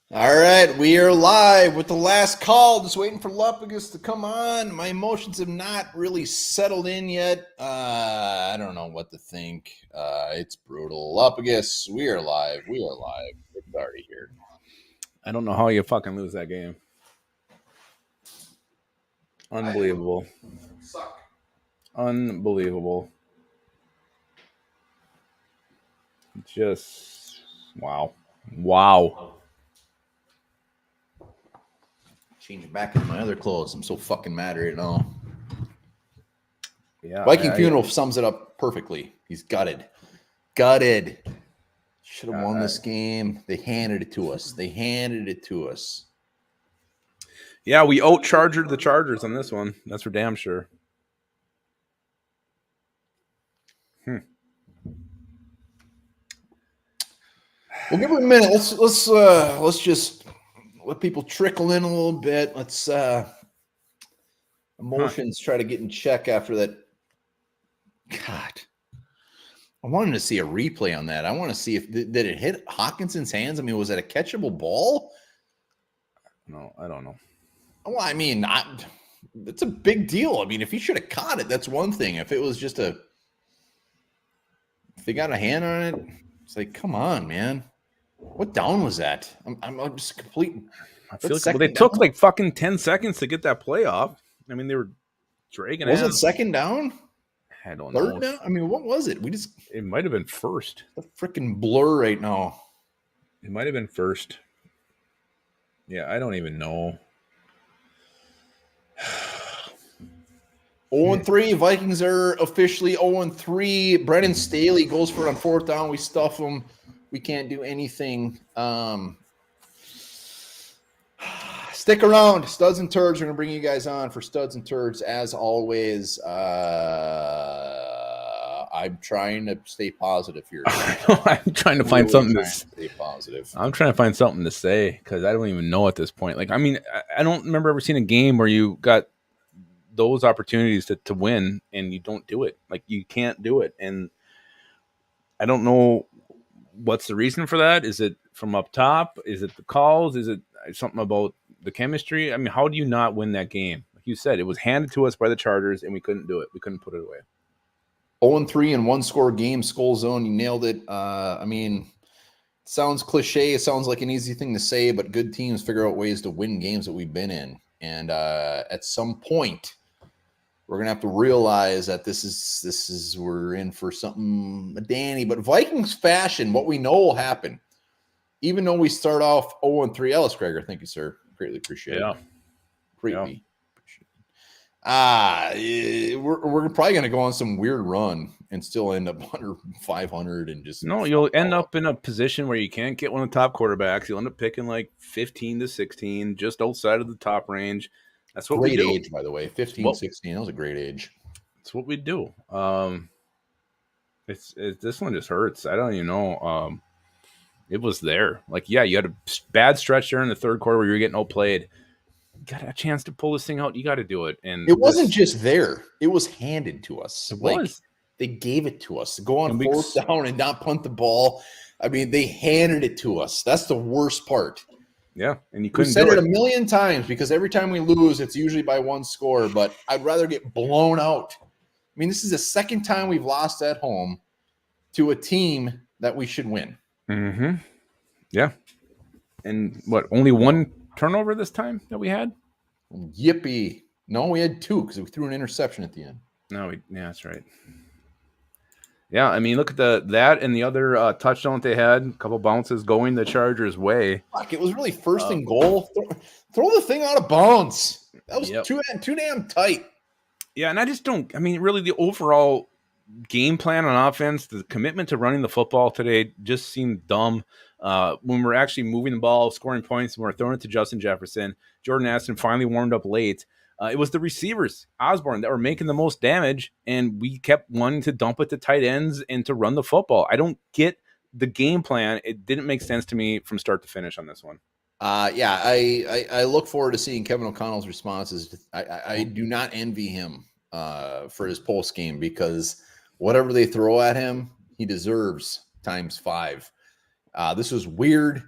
All right, we are live with the last call. Just waiting for Lupagus to come on. My emotions have not really settled in yet. I don't know what to think. It's brutal. Lupagus, we are live. We are live. It's already here. I don't know how you fucking lose that game. Unbelievable. Suck. Unbelievable. Just wow. Wow. Change back into my other clothes. I'm so fucking mad right now. Yeah. Viking Funeral sums it up perfectly. He's gutted. Gutted. Should have won this game. They handed it to us. They handed it to us. Yeah, we out-chargered the Chargers on this one. That's for damn sure. We'll give her a minute. Let's just let people trickle in a little bit. Let's emotions try to get in check after that. God, I wanted to see a replay on that. I want to see if did it hit Hawkinson's hands. I mean, was it a catchable ball? No, I don't know. Well, I mean, it's a big deal. I mean, if he should have caught it, that's one thing. If it was just if they got a hand on it, it's like, come on, man. What down was that? I'm just complete. I feel like they took like fucking 10 seconds to get that play off. I mean, they were dragging. Was it second down? I don't Third know. down? I mean, what was it? It might have been first. A freaking blur right now. It might have been first. Yeah, I don't even know. 0-3. Vikings are officially 0-3. Brennan Staley goes for it on fourth down. We stuff him. We can't do anything. Stick around. Studs and Turds are going to bring you guys on for Studs and Turds. As always, I'm trying to stay positive here. I'm trying to find something to stay positive. I'm trying to find something to say because I don't even know at this point. Like, I mean, I don't remember ever seeing a game where you got those opportunities to win and you don't do it. Like, you can't do it. And I don't know what's the reason for that. Is it from up top? Is it the calls? Is it something about the chemistry? I mean, how do you not win that game? Like you said, it was handed to us by the Chargers and we couldn't do it. We couldn't put it away. 0-3 in one-score game, Skull Zone. You nailed it. I mean, it sounds cliche. It sounds like an easy thing to say, but good teams figure out ways to win games that we've been in. And at some point, we're gonna have to realize that this is we're in for something, Danny. But Vikings fashion, what we know will happen, even though we start off 0-3. Ellis Gregor, thank you, sir. Greatly appreciate it. Greatly. We're probably going to go on some weird run and still end up under 500 and just you'll end up in a position where you can't get one of the top quarterbacks. You'll end up picking like 15 to 16, just outside of the top range. That's what we do. Great age, by the way, 15, 16. That was a great age. That's what we do. It's this one just hurts. I don't even know. It was there. Like, yeah, you had a bad stretch there in the third quarter where you were getting outplayed. You got a chance to pull this thing out. You got to do it. And it wasn't just there. It was handed to us. It was. They gave it to us. Go on fourth down and not punt the ball. I mean, they handed it to us. That's the worst part. Yeah, and you couldn't. We said it a million times because every time we lose, it's usually by one score. But I'd rather get blown out. I mean, this is the second time we've lost at home to a team that we should win. Mm-hmm. Yeah. And what? Only one turnover this time that we had? Yippee! No, we had two because we threw an interception at the end. No, yeah, that's right. Yeah, I mean, look at that and the other touchdown they had. A couple bounces going the Chargers' way. Fuck, it was really first and goal. Throw the thing out of bounds. That was too damn tight. Yeah, and I just don't. I mean, really, the overall game plan on offense, the commitment to running the football today just seemed dumb. When we're actually moving the ball, scoring points, when we're throwing it to Justin Jefferson, Jordan Addison finally warmed up late. It was the receivers, Osborne, that were making the most damage, and we kept wanting to dump it to tight ends and to run the football. I don't get the game plan. It didn't make sense to me from start to finish on this one. Yeah, I look forward to seeing Kevin O'Connell's responses. I do not envy him for his post game because whatever they throw at him, he deserves times 5. This was weird.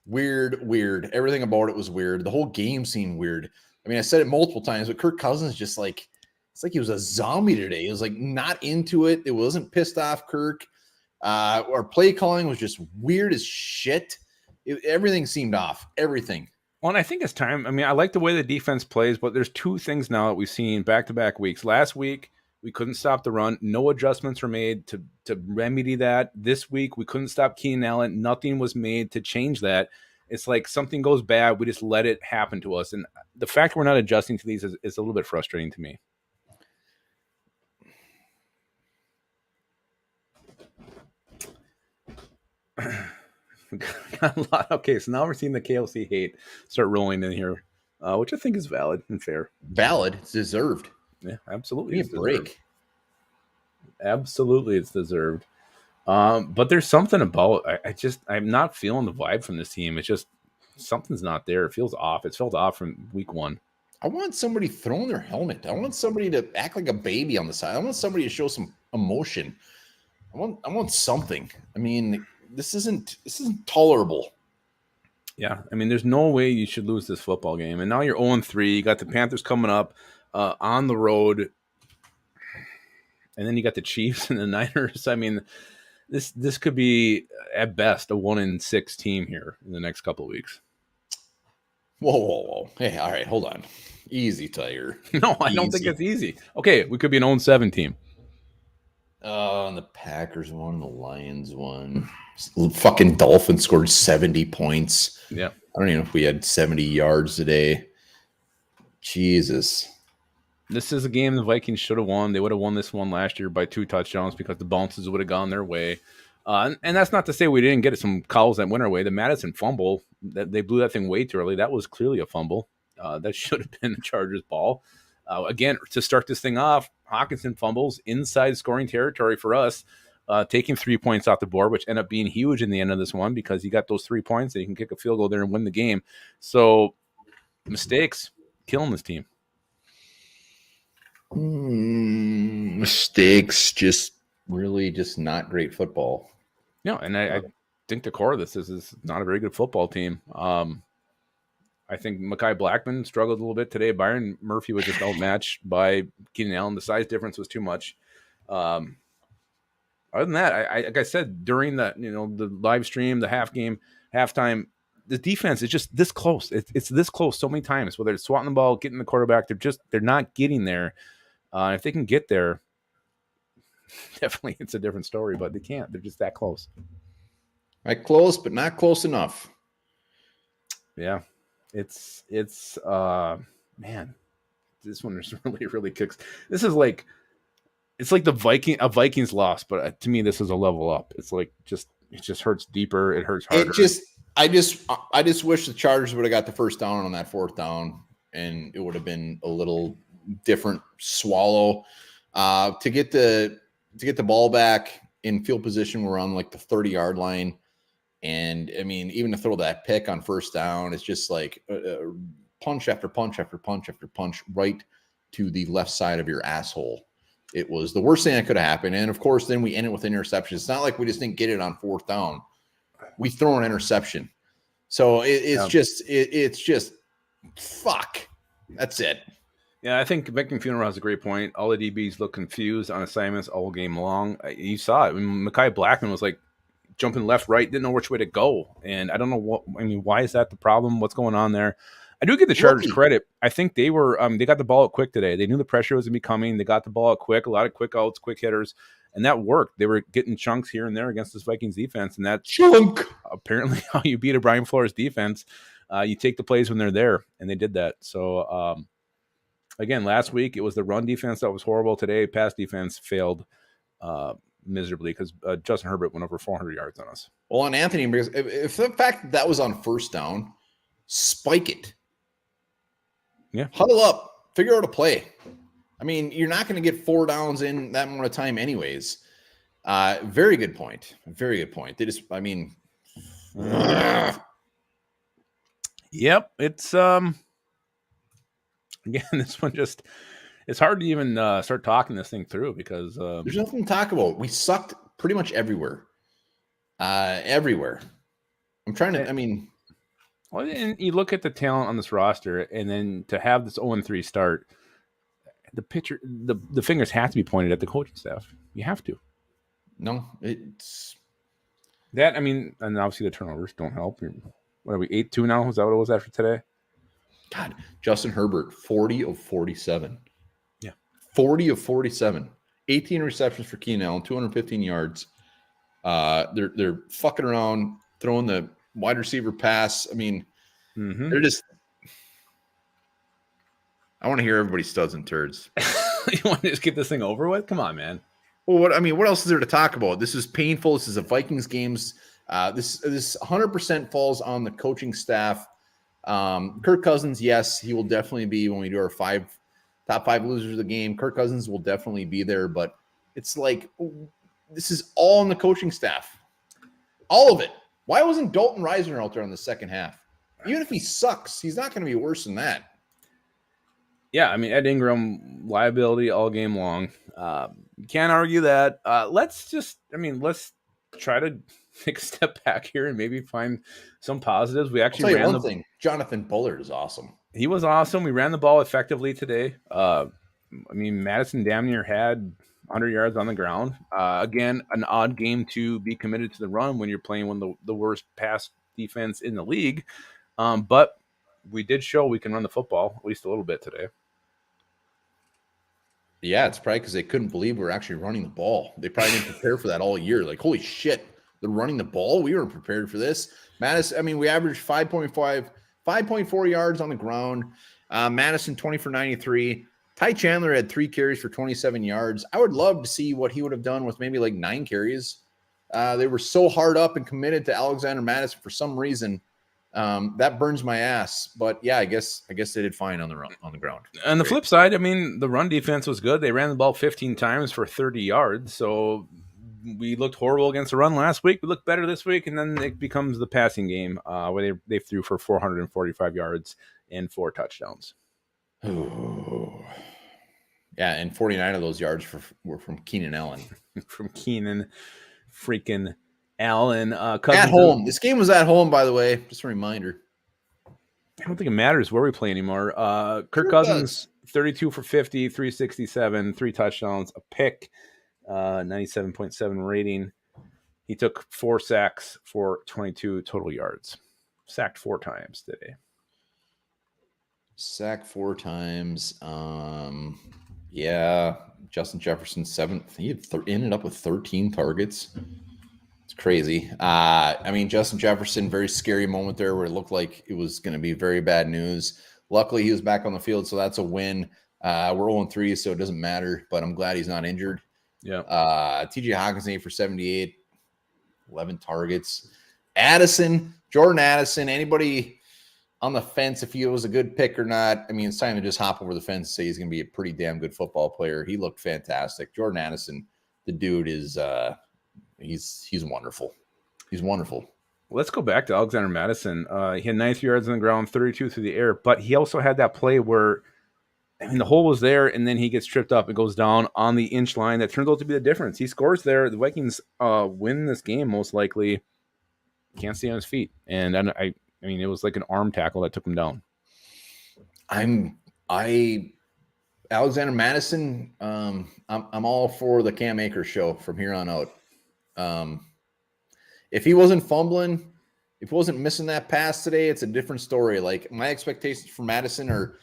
Weird. Everything about it was weird. The whole game seemed weird. I mean, I said it multiple times, but Kirk Cousins just like, it's like he was a zombie today. He was like not into it. It wasn't pissed off Kirk. Our play calling was just weird as shit. Everything seemed off. Everything. Well, and I think it's time. I mean, I like the way the defense plays, but there's two things now that we've seen back-to-back weeks. Last week, we couldn't stop the run. No adjustments were made to remedy that. This week, we couldn't stop Keenan Allen. Nothing was made to change that. It's like something goes bad, we just let it happen to us. And the fact we're not adjusting to these is a little bit frustrating to me. Got a lot. Okay, so now we're seeing the KLC hate start rolling in here, which I think is valid and fair. Valid. It's deserved. Yeah, absolutely. Give me a break. Absolutely, it's deserved. But there's something about I'm not feeling the vibe from this team. It's just something's not there. It feels off. It's felt off from week one. I want somebody throwing their helmet. I want somebody to act like a baby on the side. I want somebody to show some emotion. I want something. I mean, this isn't tolerable. Yeah, I mean, there's no way you should lose this football game. And now you're 0-3. You got the Panthers coming up on the road, and then you got the Chiefs and the Niners. I mean, this could be at best a 1-6 team here in the next couple of weeks. Whoa. Hey, all right, hold on. Easy, Tiger. No, I don't think it's easy. Okay, we could be an 0-7 team. And the Packers won, the Lions won. Fucking Dolphins scored 70 points. Yeah. I don't even know if we had 70 yards today. Jesus. This is a game the Vikings should have won. They would have won this one last year by 2 touchdowns because the bounces would have gone their way. And that's not to say we didn't get some calls that went our way. The Madison fumble, they blew that thing way too early. That was clearly a fumble. That should have been the Chargers' ball. Again, to start this thing off, Hawkinson fumbles inside scoring territory for us, taking 3 points off the board, which end up being huge in the end of this one because he got those 3 points and he can kick a field goal there and win the game. So mistakes killing this team. Mistakes, just really just not great football. No, and I think the core of this is not a very good football team. I think Mekhi Blackman struggled a little bit today. Byron Murphy was just outmatched by Keenan Allen. The size difference was too much. Other than that, like I said during the live stream, the halftime, the defense is just this close. It's this close so many times. Whether it's swatting the ball, getting the quarterback, they're not getting there. If they can get there, definitely it's a different story. But they can't. They're just that close. Right, close, but not close enough. Yeah. It's man, this one is really kicks. This is like, it's like a Vikings loss, but to me, this is a level up. It's like it just hurts deeper. It hurts harder. I just wish the Chargers would have got the first down on that fourth down, and it would have been a little different swallow. To get the ball back in field position, we're on like the 30-yard line. And I mean, even to throw that pick on first down, it's just like punch after punch after punch after punch right to the left side of your asshole. It was the worst thing that could have happened. And of course, then we end it with an interception. It's not like we just didn't get it on fourth down. We throw an interception. So it's just fuck. That's it. Yeah, I think Beckman Funeral has a great point. All the DBs look confused on assignments all game long. You saw it. I mean, Mekhi Blackman was like jumping left, right, didn't know which way to go. And I don't know why is that the problem? What's going on there? I do give the Chargers credit. I think they were, they got the ball out quick today. They knew the pressure was going to be coming. They got the ball out quick, a lot of quick outs, quick hitters, and that worked. They were getting chunks here and there against this Vikings defense. And that's apparently how you beat a Brian Flores defense. You take the plays when they're there, and they did that. So, again, last week it was the run defense that was horrible. Today, pass defense failed miserably because Justin Herbert went over 400 yards on us. Well, on Anthony, because if the fact that was on first down, spike it. Yeah. Huddle up, figure out a play. I mean, you're not going to get 4 downs in that amount of time anyways. Very good point. Very good point. They just, I mean. Yep. It's, again, this one just, it's hard to even start talking this thing through because there's nothing to talk about. We sucked pretty much everywhere. Everywhere. I'm trying to, I mean. Well, and you look at the talent on this roster, and then to have this 0-3 start, the fingers have to be pointed at the coaching staff. You have to. No, it's that. I mean, and obviously the turnovers don't help. What are we 8-2 now? Is that what it was after today? God, Justin Herbert, 40 of 47. Yeah, 40 of 47. 18 receptions for Keenan Allen, 215 yards. They're fucking around, throwing the wide receiver pass. I mean, they're just. I want to hear everybody studs and turds. You want to just get this thing over with? Come on, man. Well, what else is there to talk about? This is painful. This is a Vikings games. This 100% falls on the coaching staff. Kirk Cousins, yes, he will definitely be when we do our top five losers of the game. Kirk Cousins will definitely be there, but it's like this is all on the coaching staff. All of it. Why wasn't Dalton Risner out there on the second half? Even if he sucks, he's not going to be worse than that. Yeah, I mean, Ed Ingram, liability all game long. Can't argue that. Let's try to take a step back here and maybe find some positives. We actually ran one thing. Jonathan Bullard is awesome. He was awesome. We ran the ball effectively today. I mean, Madison damn near had 100 yards on the ground. Again, an odd game to be committed to the run when you're playing one of the worst pass defense in the league. But we did show we can run the football at least a little bit today. Yeah, it's probably because they couldn't believe we were actually running the ball. They probably didn't prepare for that all year. Like, holy shit, they're running the ball. We weren't prepared for this. Madison, I mean, we averaged 5.4 yards on the ground. Madison, 20 for 93. Ty Chandler had 3 carries for 27 yards. I would love to see what he would have done with maybe like 9 carries. They were so hard up and committed to Alexander Madison for some reason. That burns my ass, but yeah, I guess they did fine on the ground. On the flip side, I mean, the run defense was good. They ran the ball 15 times for 30 yards. So we looked horrible against the run last week. We looked better this week, and then it becomes the passing game where they threw for 445 yards and 4 touchdowns. Oh. Yeah, and 49 of those yards were from Keenan Allen. From Keenan freaking Allen. At home. This game was at home, by the way. Just a reminder. I don't think it matters where we play anymore. Kirk Cousins, 32 for 50, 367, 3 touchdowns, a pick, 97.7 rating. He took 4 sacks for 22 total yards. Sacked 4 times today. Sacked 4 times. Yeah. Justin Jefferson, 7th. He ended up with 13 targets. It's crazy. I mean, Justin Jefferson, very scary moment there where it looked like it was going to be very bad news. Luckily, he was back on the field, so that's a win. We're 0-3, so it doesn't matter, but I'm glad he's not injured. Yeah. TJ Hawkins, 8 for 78, 11 targets. Jordan Addison, anybody on the fence if he was a good pick or not? I mean, it's time to just hop over the fence and say he's going to be a pretty damn good football player. He looked fantastic. Jordan Addison, the dude is he's wonderful. He's wonderful. Let's go back to Alexander Madison. He had 93 yards on the ground, 32 through the air, but he also had that play where, I mean, the hole was there, and then he gets tripped up and goes down on the inch line. That turns out to be the difference. He scores there. The Vikings win this game most likely. Can't stay on his feet, and I mean, it was like an arm tackle that took him down. Alexander Madison. I'm all for the Cam Akers show from here on out. If he wasn't fumbling, if he wasn't missing that pass today, it's a different story. Like, my expectations for Madison are,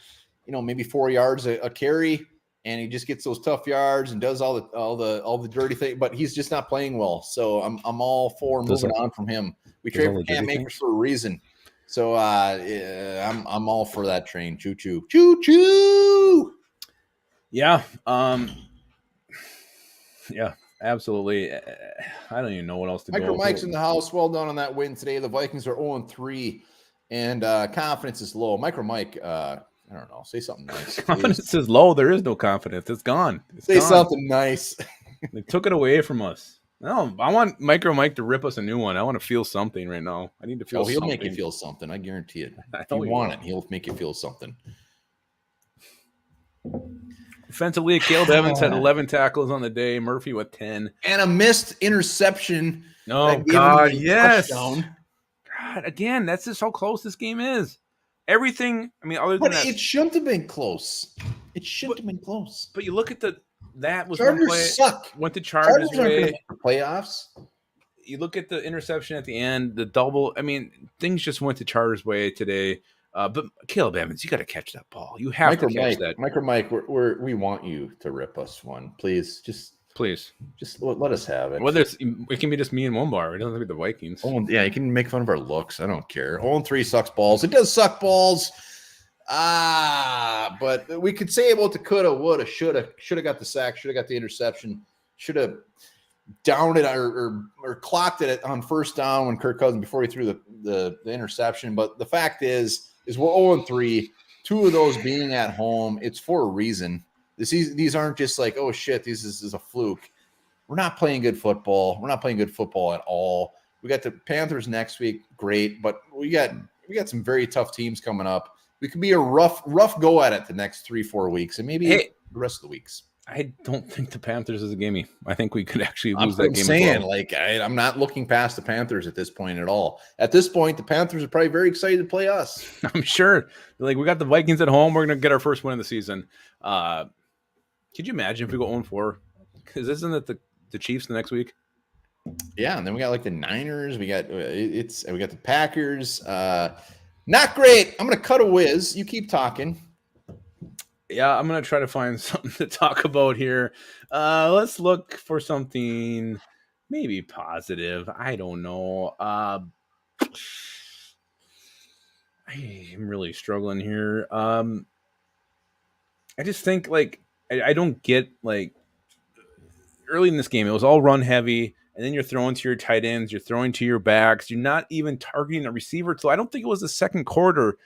maybe 4 yards a carry, and he just gets those tough yards and does all the dirty thing, but he's just not playing well. So I'm all for moving on from him. We trade for Cam Akers for a reason. So I'm all for that train. Choo choo. Choo choo. Yeah. Yeah. Absolutely. I don't even know what else to go. Mike's in the house. Well done on that win today. The Vikings are 0-3, and confidence is low. Micro Mike, I don't know. Say something nice. Confidence is low. There is no confidence. It's gone. Say something nice. They took it away from us. No, I want Micro Mike to rip us a new one. I want to feel something right now. I need to feel something. He'll make you feel something. I guarantee it. If you want it, he'll make you feel something. Defensively, Caleb Evans had 11 tackles on the day. Murphy with 10. And a missed interception. Oh, God, yes. Touchdown. God, again, that's just how close this game is. Everything, I mean, other than But that, it shouldn't have been close. It shouldn't have been close. but you look at that was one play, Chargers suck. went the Chargers Chargers aren't going to way. make the playoffs. You look at the interception at the end, the double. I mean, things just went the Chargers way today. But Caleb Evans, you got to catch that ball. You have to catch that. Micro Mike, we want you to rip us one, please. Just let us have it. Whether it can be just me and one bar. It doesn't have to be the Vikings. Oh yeah, you can make fun of our looks. I don't care. 0-3 sucks balls. It does suck balls. But we could say about the coulda, woulda, shoulda got the sack, shoulda got the interception, shoulda downed it or clocked it on first down when Kirk Cousins before he threw the interception. But the fact is we're 0-3, 2 of those being at home. It's for a reason. These aren't just like, oh shit, this is a fluke. We're not playing good football. We're not playing good football at all. We got the Panthers next week, great, but we got some very tough teams coming up. We could be a rough go at it the next 3-4 weeks, and maybe the rest of the weeks. I don't think the Panthers is a gimme. I think we could actually lose that game. I'm saying, I'm not looking past the Panthers at this point at all. At this point, the Panthers are probably very excited to play us. I'm sure. Like, we got the Vikings at home. We're going to get our first win of the season. Could you imagine if we go 0-4? Because isn't it the Chiefs the next week? Yeah, and then we got like the Niners. We got the Packers. Not great. I'm going to cut a whiz. You keep talking. Yeah, I'm going to try to find something to talk about here. Let's look for something maybe positive. I don't know. I'm really struggling here. I just think, like, I don't get, like, early in this game, it was all run heavy, and then you're throwing to your tight ends, you're throwing to your backs, you're not even targeting a receiver till I don't think it was the second quarter.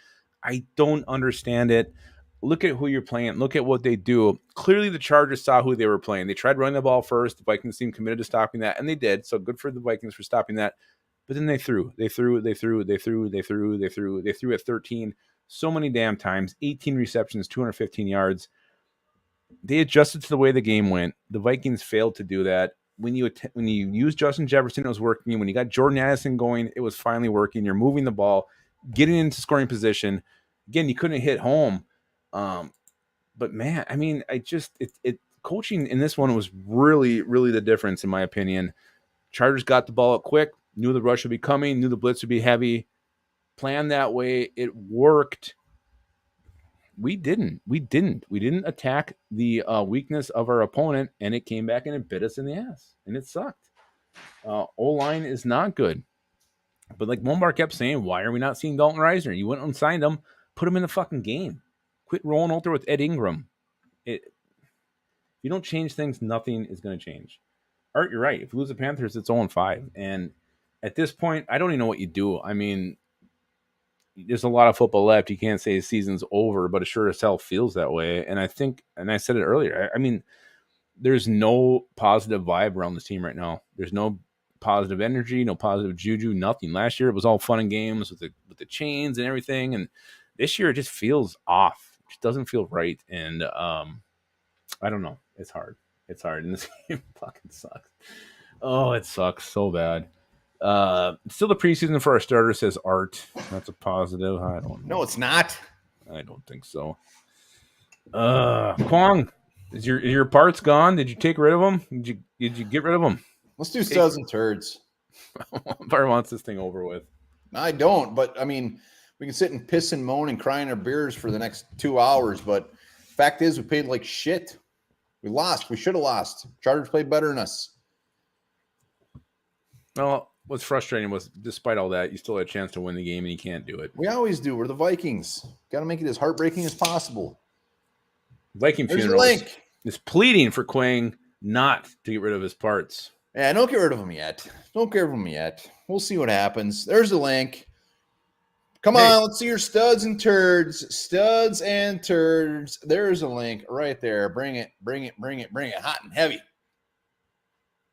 I don't understand it. Look at who you're playing. Look at what they do. Clearly, the Chargers saw who they were playing. They tried running the ball first. The Vikings seemed committed to stopping that, and they did. So good for the Vikings for stopping that. But then they threw at 13 so many damn times. 18 receptions, 215 yards. They adjusted to the way the game went. The Vikings failed to do that. When you used Justin Jefferson, it was working. When you got Jordan Addison going, it was finally working. You're moving the ball, getting into scoring position. Again, you couldn't hit home. But man, I mean, coaching in this one was really, really the difference in my opinion. Chargers got the ball up quick, knew the rush would be coming, knew the blitz would be heavy, planned that way. It worked. We didn't attack the weakness of our opponent, and it came back and it bit us in the ass, and it sucked. O-line is not good. But like Mombar kept saying, why are we not seeing Dalton Reisner? You went and signed him, put him in the fucking game. Quit rolling out there with Ed Ingram. If you don't change things, nothing is going to change. Art, you're right. If you lose the Panthers, it's 0-5. And at this point, I don't even know what you do. I mean, there's a lot of football left. You can't say the season's over, but it sure as hell feels that way. And I think, and I said it earlier, I mean, there's no positive vibe around this team right now. There's no positive energy, no positive juju, nothing. Last year, it was all fun and games with the chains and everything. And this year, it just feels off. It doesn't feel right. And I don't know. It's hard. And this game fucking sucks. Oh, it sucks so bad. Still the preseason for our starter, says Art. That's a positive. I don't know. No, it's not. I don't think so. Kwong, is your parts gone? Did you take rid of them? Did you get rid of them? Let's do studs and turds. Bar wants this thing over with. I don't, but I mean, we can sit and piss and moan and cry in our beers for the next 2 hours, but fact is we played like shit. We lost. We should have lost. Chargers played better than us. Well, what's frustrating was, despite all that, you still had a chance to win the game, and you can't do it. We always do. We're the Vikings. Got to make it as heartbreaking as possible. Viking Funeral is pleading for Quang not to get rid of his parts. Yeah, don't get rid of them yet. We'll see what happens. There's the link. Come on, let's see your studs and turds. Studs and turds. There's a link right there. Bring it hot and heavy.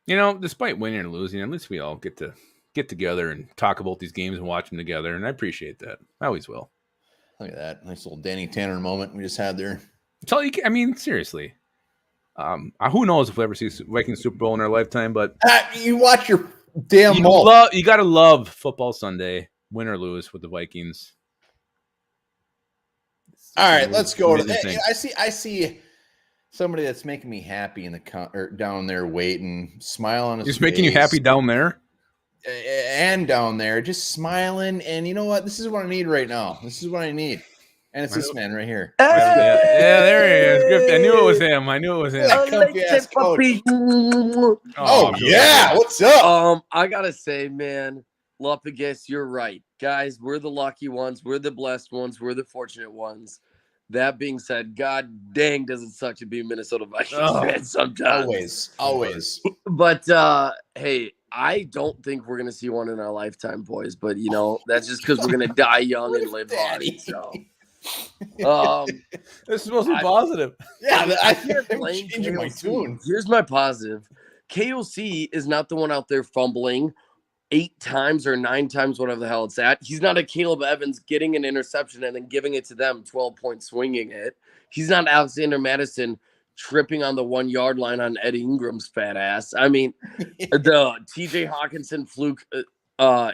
You know, despite winning or losing, at least we all get together and talk about these games and watch them together, and I appreciate that. I always will. Look at that. Nice little Danny Tanner moment we just had there. That's all you can, I mean, seriously. Who knows if we'll ever see Vikings Super Bowl in our lifetime, but you watch your damn mouth. You got to love Football Sunday. win or lose with the Vikings. All right, let's go. I see somebody that's making me happy in the down there waiting, smile on his face. He's making you happy down there? And down there, just smiling. And you know what? This is what I need right now. This is what I need. And it's this man right here. Hey! Yeah, there he is. Good. I knew it was him. Oh yeah, what's up? I gotta say, man, Lupagus, you're right. Guys, we're the lucky ones. We're the blessed ones. We're the fortunate ones. That being said, God dang, does it suck to be a Minnesota Vikings fan sometimes. Always. But hey, I don't think we're gonna see one in our lifetime, boys. But that's just because we're gonna die young and live hard. So, this is supposed to be positive. Yeah, I can't blame changing my tune. Here's my positive: KOC is not the one out there fumbling 8 times or 9 times, whatever the hell it's at. He's not a Caleb Evans getting an interception and then giving it to them, 12-point swinging it. He's not Alexander Madison tripping on the 1-yard line on Ed Ingram's fat ass. I mean, the TJ Hawkinson fluke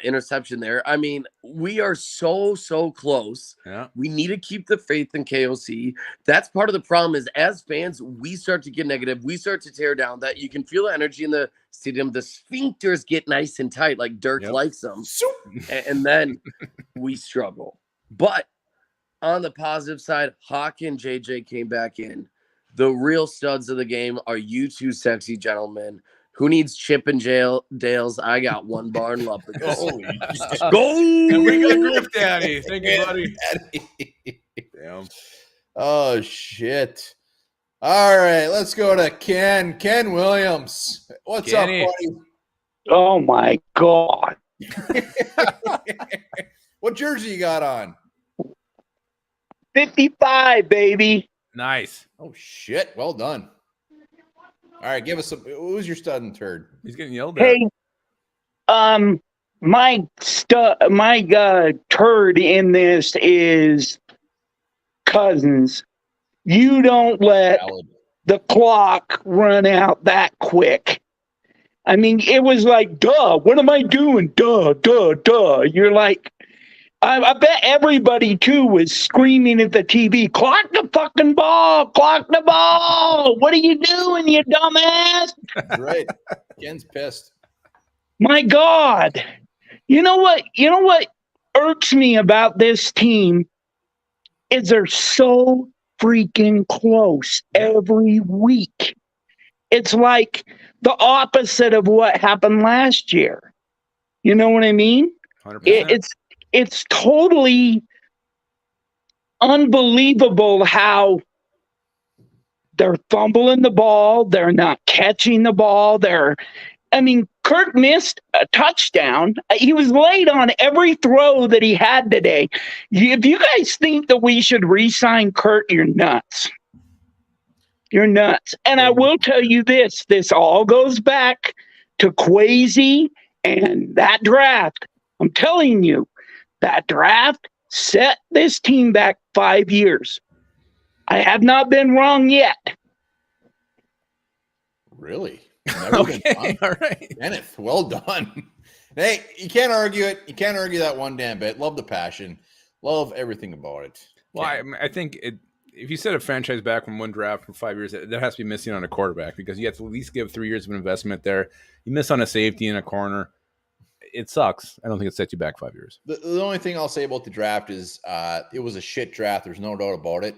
interception there. I mean, we are so close. Yeah. We need to keep the faith in KOC. That's part of the problem is as fans, we start to get negative. We start to tear down that. You can feel the energy in the stadium. The sphincters get nice and tight like Dirk likes them. And then we struggle. But on the positive side, Hawk and JJ came back in. The real studs of the game are you two sexy gentlemen. Who needs Chip and Dales? I got one bar and love. Holy go! And we got Griff Daddy. Thank you, buddy. Damn. Oh, shit. All right, let's go to Ken. Ken Williams. What's Kenny. up, buddy? Oh, my God. What jersey you got on? 55, baby. Nice. Oh, shit. Well done. All right, give us some. Who's your stud and turd? He's getting yelled at. Hey, my turd in this is Cousins. You don't let the clock run out that quick. I mean, it was like, duh, what am I doing? Duh. You're like, I bet everybody, too, was screaming at the TV, clock the fucking ball, clock the ball. What are you doing, you dumbass? That's right. Ken's pissed. My God. You know what irks me about this team is they're so freaking close every week. It's like the opposite of what happened last year. You know what I mean? 100%. It's totally unbelievable how they're fumbling the ball. They're not catching the ball. Kirk missed a touchdown. He was late on every throw that he had today. If you guys think that we should re-sign Kurt, you're nuts. You're nuts. And I will tell you this all goes back to Kwesi and that draft. I'm telling you, that draft set this team back 5 years. I have not been wrong yet. Really? Okay, all right. Kenneth, well done. Hey, you can't argue it. You can't argue that one damn bit. Love the passion. Love everything about it. Well, I think if you set a franchise back from one draft from 5 years, that has to be missing on a quarterback because you have to at least give 3 years of investment there. You miss on a safety in a corner. It sucks. I don't think it sets you back 5 years. The only thing I'll say about the draft is it was a shit draft. There's no doubt about it.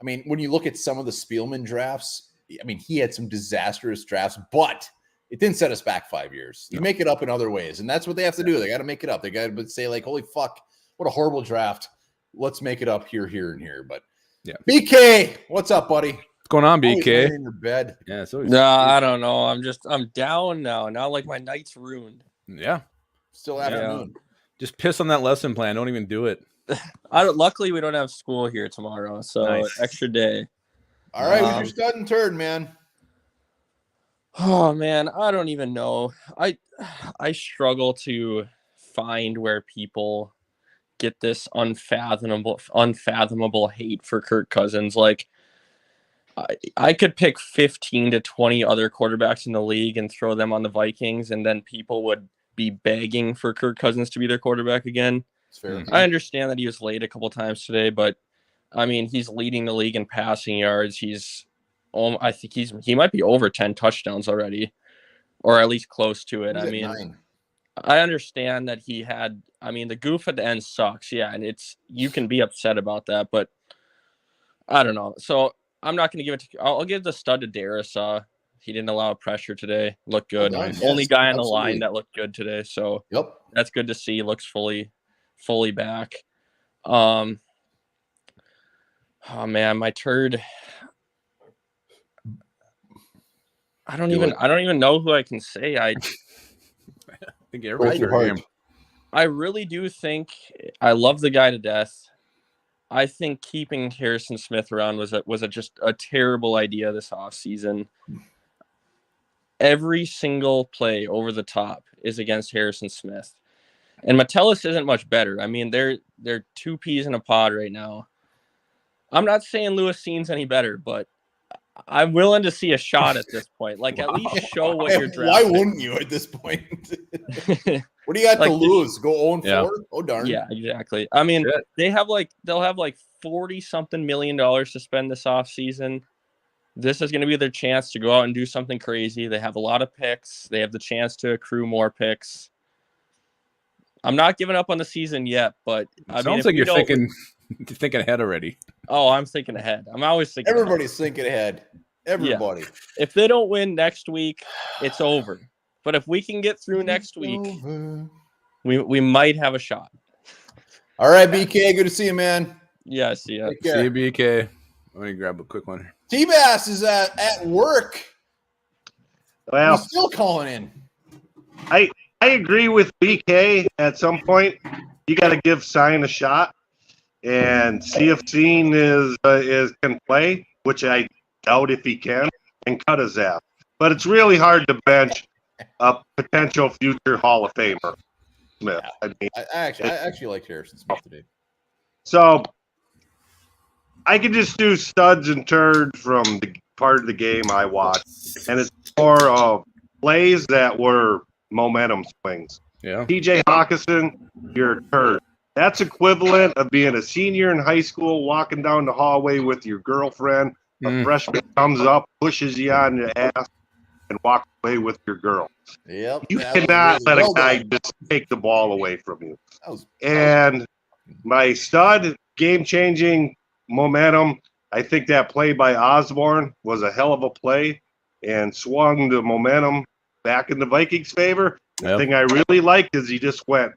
I mean, when you look at some of the Spielman drafts, I mean, he had some disastrous drafts, but it didn't set us back 5 years. You make it up in other ways, and that's what they have to do. They got to make it up. They got to say, like, holy fuck, what a horrible draft. Let's make it up here, and here. But yeah, BK, what's up, buddy? What's going on, BK? In your bed. Yeah, I don't know. I'm down now. Now, like, my night's ruined. Yeah, still afternoon. Just piss on that lesson plan. Don't even do it. Luckily, we don't have school here tomorrow, so nice. Extra day. All right, who's your stud and turd, man? Oh man, I don't even know. I struggle to find where people get this unfathomable hate for Kirk Cousins. Like, I could pick 15 to 20 other quarterbacks in the league and throw them on the Vikings, and then people would be begging for Kirk Cousins to be their quarterback again. It's fair. I understand that he was late a couple times today, but I mean, he's leading the league in passing yards. I think he might be over 10 touchdowns already, or at least close to it. He's I at mean, 9. I understand that the goof at the end sucks. Yeah. And you can be upset about that, but I don't know. So I'm not going to give it I'll give the stud to Darius. He didn't allow pressure today. Looked good. Well done. Only Yes, guy on the absolutely. line that looked good today. So Yep. that's good to see. Looks fully back. Oh man, my turd. I don't even know who I can say. I think everybody's your heart. I really do think I love the guy to death. I think keeping Harrison Smith around was just a terrible idea this offseason. Every single play over the top is against Harrison Smith. And Metellus isn't much better. I mean, they're two peas in a pod right now. I'm not saying Lewis Scene's any better, but I'm willing to see a shot at this point. Like, at least show what you're drafting. Why wouldn't you at this point? What do you got to lose? Go 0-4? Yeah. Oh, darn. Yeah, exactly. I mean, they'll have like $40-something million to spend this offseason. This is going to be their chance to go out and do something crazy. They have a lot of picks. They have the chance to accrue more picks. I'm not giving up on the season yet, but sounds like you're thinking ahead already. Oh, I'm thinking ahead. I'm always thinking. Everybody's thinking ahead. Everybody. Yeah. If they don't win next week, it's over. But if we can get through next week, we might have a shot. All right, BK. Good to see you, man. Yeah, see ya. See you, BK. Let me grab a quick one. T-Bass is at work. Well, He's still calling in. I agree with BK. At some point, you got to give Sign a shot and see if Scene can play, which I doubt if he can, and cut his ass. But it's really hard to bench a potential future Hall of Famer, Smith. I mean, I actually liked Harrison Smith today. so I could just do studs and turds from the part of the game I watched, and it's more of plays that were momentum swings. Yeah. TJ Hawkinson, you're a turd. That's equivalent of being a senior in high school, walking down the hallway with your girlfriend. A freshman comes up, pushes you on your ass, and walks away with your girl. Yep. You cannot let a guy just take the ball away from you. And my stud, game-changing momentum, I think that play by Osborne was a hell of a play and swung the momentum back in the Vikings' favor. The thing I really liked is he just went,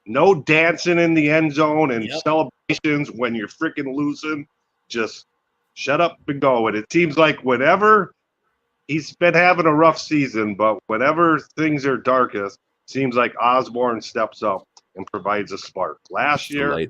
no dancing in the end zone and celebrations when you're freaking losing. Just shut up and go. And it seems like whenever he's been having a rough season, but whenever things are darkest, seems like Osborne steps up and provides a spark. Last year,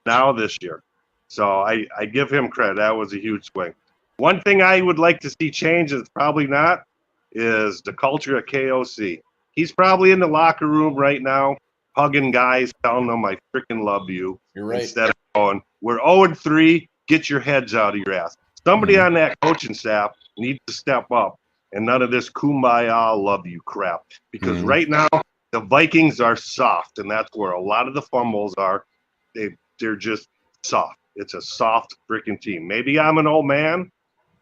now this year. So I give him credit. That was a huge swing. One thing I would like to see change, it's probably not, is the culture at KOC. He's probably in the locker room right now, hugging guys, telling them, I freaking love you. You're right. Instead of going, we're 0-3, get your heads out of your ass. Somebody on that coaching staff needs to step up, and none of this kumbaya love you crap. Because right now, the Vikings are soft, and that's where a lot of the fumbles are. They're just soft. It's a soft freaking team. Maybe I'm an old man,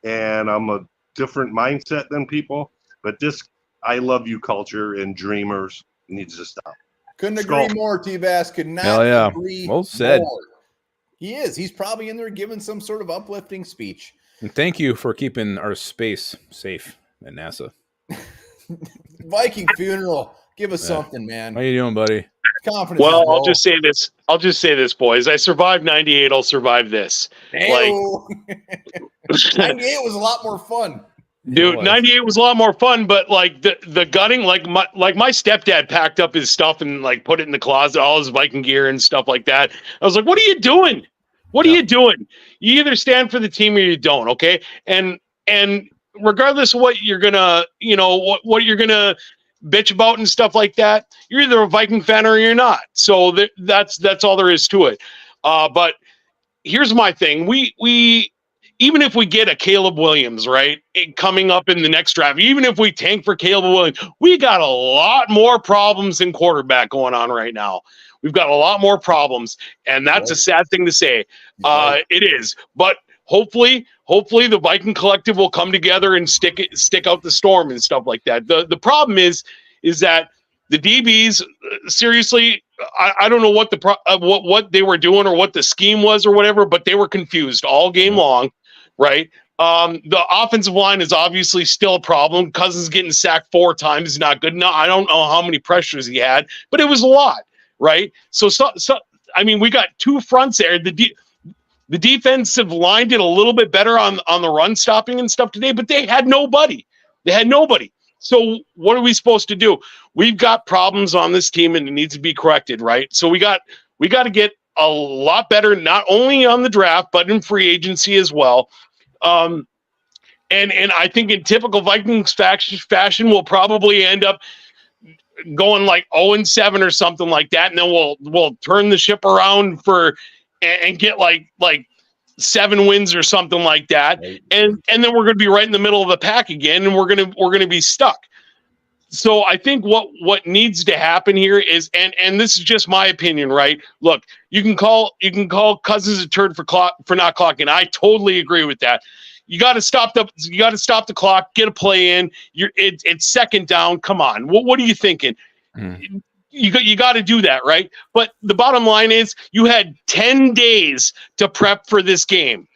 and I'm a different mindset than people, but this I love you culture and dreamers needs to stop. Couldn't agree more, T-Bass. Could not agree well said. more. He is. He's probably in there giving some sort of uplifting speech. And thank you for keeping our space safe at NASA. Viking funeral. Give us something, man. How you doing, buddy? Confidence. Well, I'll just say this, boys. I survived 98. I'll survive this. Like 98 was a lot more fun. Dude, 98 was a lot more fun, but like the gutting, like my stepdad packed up his stuff and like put it in the closet, all his Viking gear and stuff like that. I was like, what are you doing? What are you doing? You either stand for the team or you don't, okay? And regardless of what you're gonna, what you're gonna bitch about and stuff like that, you're either a Viking fan or you're not. So that's all there is to it. But here's my thing. even if we get a Caleb Williams, right, coming up in the next draft, even if we tank for Caleb Williams, we got a lot more problems in quarterback going on right now. We've got a lot more problems, and that's a sad thing to say. It is, but hopefully the Viking collective will come together and stick out the storm and stuff like that. The problem is that the DBs, seriously, I don't know what what they were doing or what the scheme was or whatever, but they were confused all game long, right? The offensive line is obviously still a problem. Cousins getting sacked 4 times is not good. No, I don't know how many pressures he had, but it was a lot, right? So I mean, we got 2 fronts there. The defensive line did a little bit better on the run stopping and stuff today, but they had nobody. So what are we supposed to do? We've got problems on this team, and it needs to be corrected, right? So we got to get a lot better, not only on the draft, but in free agency as well. And I think in typical Vikings fashion, we'll probably end up going like 0-7 or something like that, and then we'll turn the ship around and get like 7 wins or something like that, right. and then we're going to be right in the middle of the pack again, and we're going to be stuck. So I think what needs to happen here is, and this is just my opinion, right? Look, you can call Cousins a turd for not clocking. I totally agree with that. You got to stop the clock, get a play in. It's second down. Come on, what are you thinking? You got to do that, right? But the bottom line is you had 10 days to prep for this game.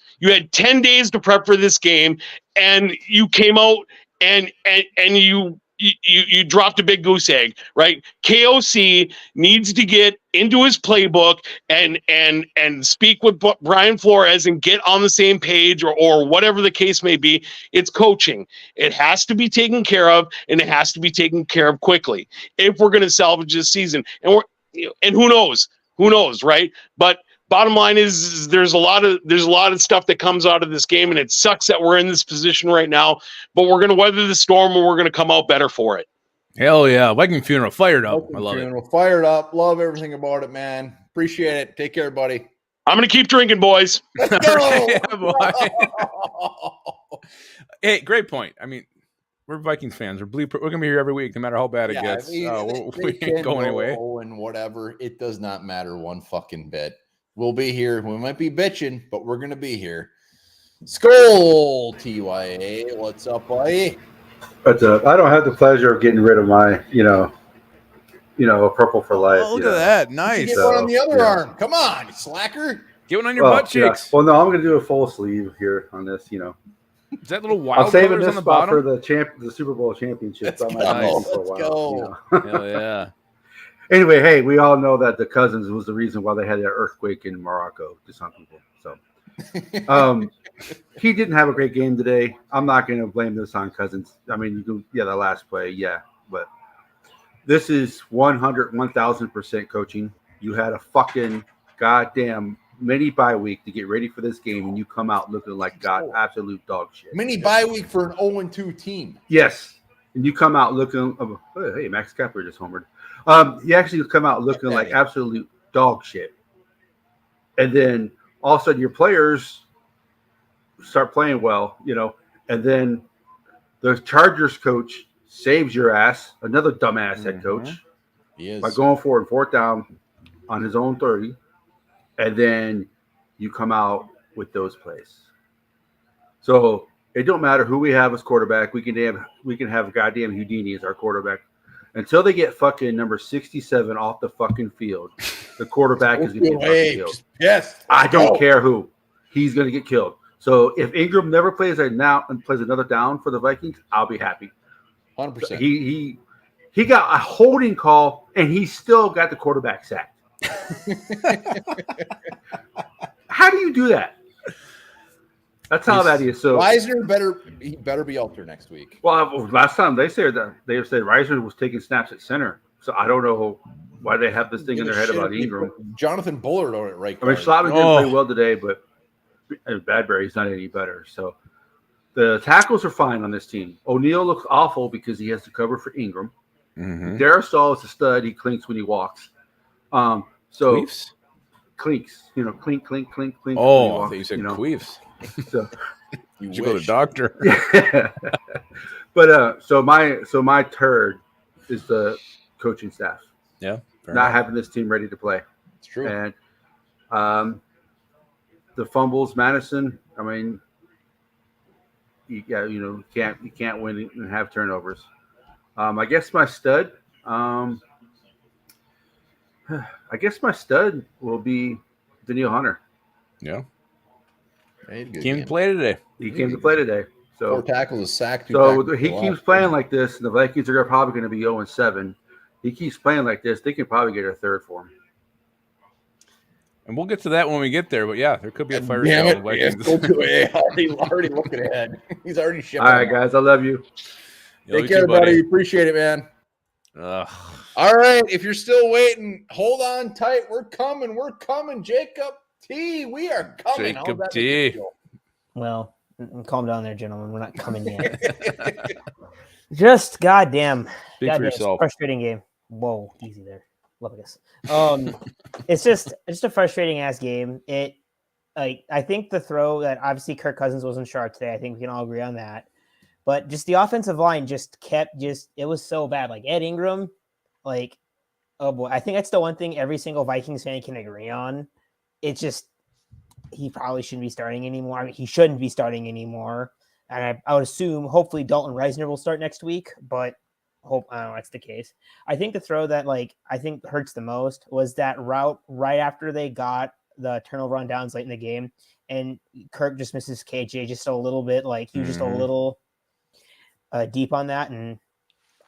And you came out and you dropped a big goose egg, right? KOC needs to get into his playbook and speak with Brian Flores and get on the same page or whatever the case may be. It's coaching. It has to be taken care of, and it has to be taken care of quickly if we're going to salvage this season. And who knows, right? But bottom line is there's a lot of stuff that comes out of this game, and it sucks that we're in this position right now, but we're going to weather the storm, and we're going to come out better for it. Hell yeah. Viking Funeral fired up. I love it. Fired up. Love everything about it, man. Appreciate it. Take care, buddy. I'm going to keep drinking, boys. Let's go. Yeah, boy. Hey, great point. I mean, we're Vikings fans. We're going to be here every week, no matter how bad it gets. We ain't going away. And whatever. It does not matter one fucking bit. We'll be here. We might be bitching, but we're going to be here. Skull TYA. What's up, buddy? But I don't have the pleasure of getting rid of my, a purple for life. Oh, look at that. Nice. Get one on the other arm. Come on, you slacker. Get one on your butt cheeks. Yeah. Well, no, I'm going to do a full sleeve here on this, Is that little wild? I'm saving this spot for the Super Bowl championship. Let's go. Hell yeah. Anyway, hey, we all know that the Cousins was the reason why they had that earthquake in Morocco to some people. So, he didn't have a great game today. I'm not going to blame this on Cousins. I mean, the last play, but this is 1,000% coaching. You had a fucking goddamn mini bye week to get ready for this game, and you come out looking like absolute dog shit. Mini bye week for an 0-2 team. Yes, and you come out looking. Hey, Max Kepler just homered. You actually come out looking like absolute dog shit, and then all of a sudden your players start playing well, and then the Chargers coach saves your ass, another dumbass head coach, by going for it 4th down on his own 30, and then you come out with those plays. So it don't matter who we have as quarterback. We can have goddamn Houdini as our quarterback. Until they get fucking number 67 off the fucking field, the quarterback is going to get fucking killed. Yes. I don't care who. He's going to get killed. So if Ingram never plays another down for the Vikings, I'll be happy. 100%. He got a holding call, and he still got the quarterback sacked. How do you do that? That's how that is. So Reisner better be out there next week. Well, last time they said Reisner was taking snaps at center. So I don't know why they have this thing in their head about Ingram. Jonathan Bullard on it right. I mean, Slavin didn't play well today, but Badbury's not any better. So the tackles are fine on this team. O'Neal looks awful because he has to cover for Ingram. Mm-hmm. Darrisaw is a stud. He clinks when he walks. Queefs? Clinks, clink, clink, clink, clink. Oh, I thought you said queefs. So you should go to the doctor. Yeah. But so my turd is the coaching staff. Yeah, not having this team ready to play. It's true. And the fumbles, Madison. I mean, you can't win and have turnovers. I guess my stud. I guess my stud will be Daniil Hunter. Yeah. Came to play today. He came to play today. So 4 tackles, a sack. So he keeps playing like this, and the Vikings are probably going to be 0-7. He keeps playing like this, they can probably get a third for him. And we'll get to that when we get there. But yeah, there could be a fire sale. Already looking ahead. He's already shipping. All right, guys, I love you. Take care, buddy. Appreciate it, man. All right, if you're still waiting, hold on tight. We're coming. Jacob T, we are coming. Jacob T. Well, calm down there, gentlemen. We're not coming yet. Just goddamn. Speak for yourself. Frustrating game. Whoa, easy there. Love this. It's just a frustrating ass game. I think the throw that obviously Kirk Cousins wasn't sharp today. I think we can all agree on that. But just the offensive line it was so bad. Like Ed Ingram, oh boy, I think that's the one thing every single Vikings fan can agree on. It's just he probably shouldn't be starting anymore. I mean, he shouldn't be starting anymore. And I would assume hopefully Dalton Reisner will start next week, but I don't know that's the case. I think the throw that I think hurts the most was that route right after they got the turnover on downs late in the game, and Kirk just misses KJ just a little bit. He was just a little deep on that, and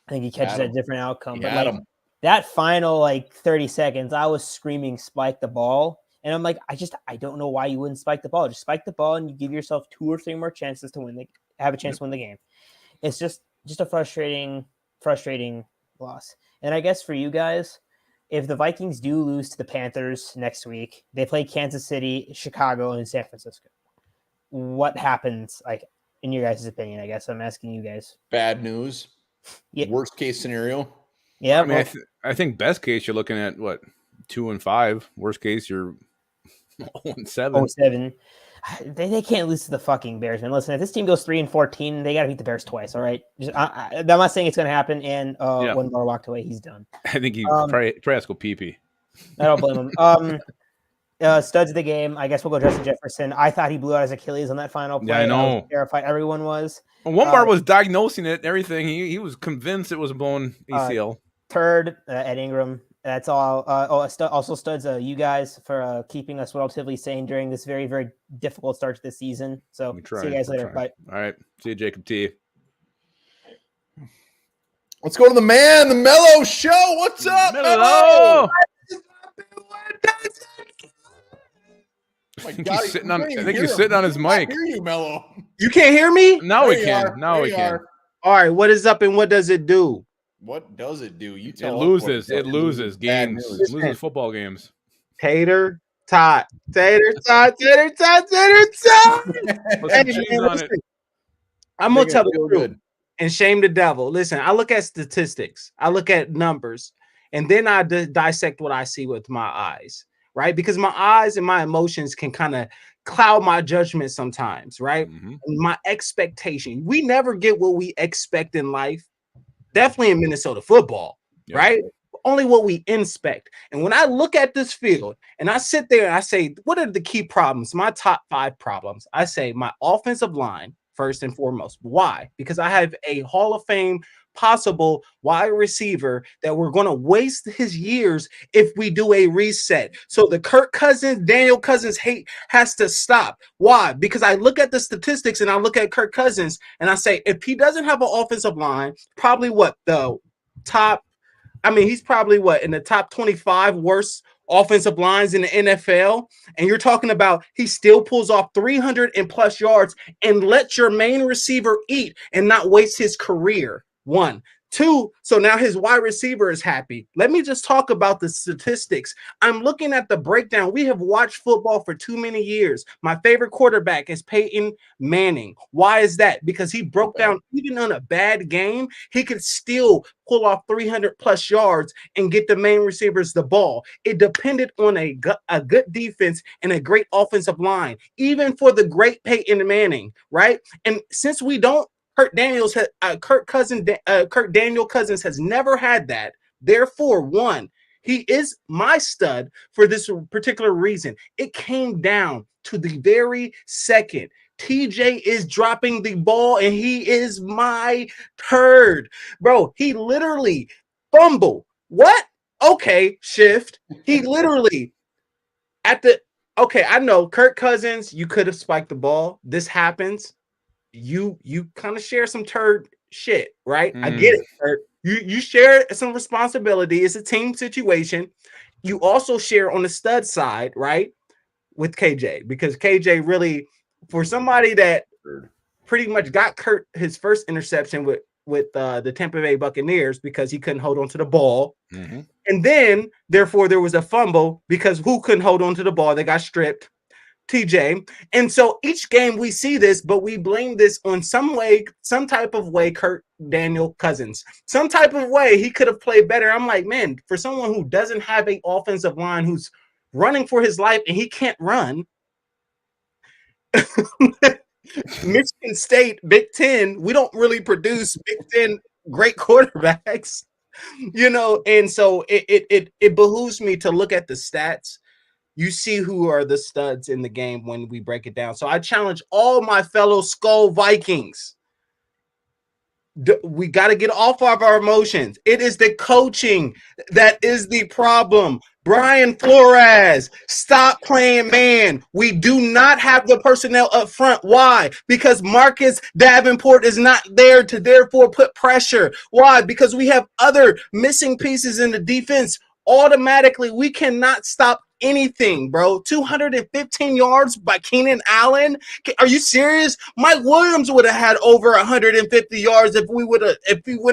I think he catches a different outcome. But that final 30 seconds, I was screaming, "Spike the ball!" And I'm like, I don't know why you wouldn't spike the ball. Just spike the ball, and you give yourself 2 or 3 more chances to have a chance to win the game. It's just a frustrating loss. And I guess for you guys, if the Vikings do lose to the Panthers next week, they play Kansas City, Chicago, and San Francisco. What happens? In your guys' opinion, I guess I'm asking you guys. Bad news. Yeah. Worst case scenario. Yeah. I mean, I think best case you're looking at 2-5. Worst case you're 0-7. 0-7. They can't lose to the fucking Bears, man. Listen, if this team goes 3-14, they got to beat the Bears twice. All right. I'm not saying it's going to happen. And when Bar walked away, he's done. I think he probably has to go pee-pee. I don't blame him. Studs of the game. I guess we'll go Justin Jefferson. I thought he blew out his Achilles on that final play. Yeah, I know. I was terrified. Everyone was. Well, one bar was diagnosing it and everything. He was convinced it was a bone ACL. Third, Ed Ingram. That's all. Also studs you guys for keeping us relatively sane during this very, very difficult start to the season. So see you guys later. Bye. All right. See you, Jacob T. Let's go to the man, the Mellow Show. What's up, Mellow? I think he's sitting on his mic. I hear you, Mellow. You can't hear me? Now we can. Now we can. All right. What is up and what does it do? What does it do? You tell It loses games. It loses football games. Tater tot. Hey, I'm going to tell the truth and shame the devil. Listen, I look at statistics. I look at numbers. And then I dissect what I see with my eyes, right? Because my eyes and my emotions can kind of cloud my judgment sometimes, right? Mm-hmm. My expectation. We never get what we expect in life. Definitely in Minnesota football, right? Only what we inspect. And when I look at this field and I sit there and I say, what are the key problems? My top 5 problems. I say my offensive line, first and foremost. Why? Because I have a Hall of Fame possible wide receiver that we're going to waste his years if we do a reset. So the Kirk Cousins, Daniel Cousins hate has to stop. Why? Because I look at the statistics and I look at Kirk Cousins and I say, if he doesn't have an offensive line, probably he's probably in the top 25 worst offensive lines in the NFL. And you're talking about he still pulls off 300 and plus yards and let your main receiver eat and not waste his career. 1. Two, so now his wide receiver is happy. Let me just talk about the statistics. I'm looking at the breakdown. We have watched football for too many years. My favorite quarterback is Peyton Manning. Why is that? Because he broke down, even on a bad game, he could still pull off 300 plus yards and get the main receivers the ball. It depended on a good defense and a great offensive line, even for the great Peyton Manning, right? And since we don't, Kirk Daniel Cousins has never had that. Therefore, one, he is my stud for this particular reason. It came down to the very second. TJ is dropping the ball and he is my turd. Bro, he literally fumbled. What? Okay, shift. He literally I know Kirk Cousins, you could have spiked the ball. This happens. You kind of share some turd shit, right? I get it. Turd. You share some responsibility. It's a team situation. You also share on the stud side, right? With KJ, because KJ really, for somebody that pretty much got Kurt his first interception with the Tampa Bay Buccaneers because he couldn't hold on to the ball. Mm-hmm. And then, therefore, there was a fumble because who couldn't hold on to the ball? They got stripped. TJ. And so each game we see this, but we blame this on some type of way, Kirk Daniel Cousins. Some type of way he could have played better. I'm like, man, for someone who doesn't have an offensive line, who's running for his life and he can't run. Michigan State, Big Ten, we don't really produce Big Ten great quarterbacks, and so it behooves me to look at the stats. You see who are the studs in the game when we break it down. So I challenge all my fellow Skull Vikings. We got to get off of our emotions. It is the coaching that is the problem. Brian Flores, stop playing man. We do not have the personnel up front. Why? Because Marcus Davenport is not there to therefore put pressure. Why? Because we have other missing pieces in the defense. Automatically, we cannot stop anything, bro. 215 yards by Keenan Allen. Are you serious? Mike Williams would have had over 150 yards if we wouldn't